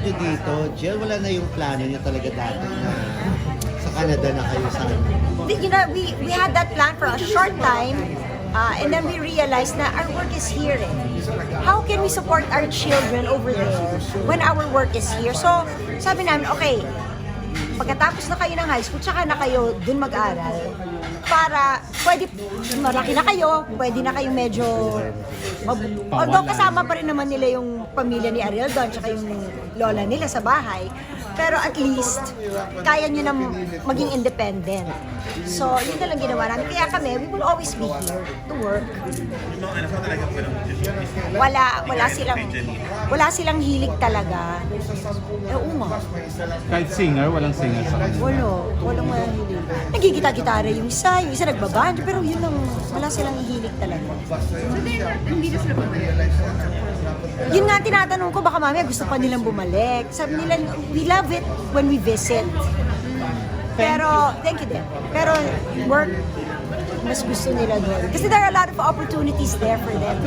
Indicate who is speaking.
Speaker 1: nyo dito, Jill, wala na yung plano nyo talaga dati na sa Canada na kayo sa
Speaker 2: You know, we had that plan for a short time, and then we realized na our work is here. How can we support our children over there when our work is here? So, sabi namin, okay, pagkatapos na kayo ng high school, tsaka na kayo dun mag-aral. Para, pwede, malaki na kayo, pwede na kayo medyo, although kasama pa rin naman nila yung pamilya ni Ariel doon, tsaka yung lola nila sa bahay. Pero at least, kaya nyo na maging independent. So, yun na lang ginawa namin. Kaya kami, we will always be here to work. Wala silang hilig talaga. Oo nga.
Speaker 3: Kahit singer, walang singer sa kanila.
Speaker 2: Walang hilig. Nagigita-gitara yung isa nagbaband, pero yun lang, wala silang hilig talaga.
Speaker 4: So hindi na sila babalik.
Speaker 2: Yun nga tinatanong ko, baka mamaya gusto pa nilang bumalik. Sabi nila, we love it when we visit. Pero, thank you din. Pero, work, mas gusto nila doon. Kasi there are a lot of opportunities there for them.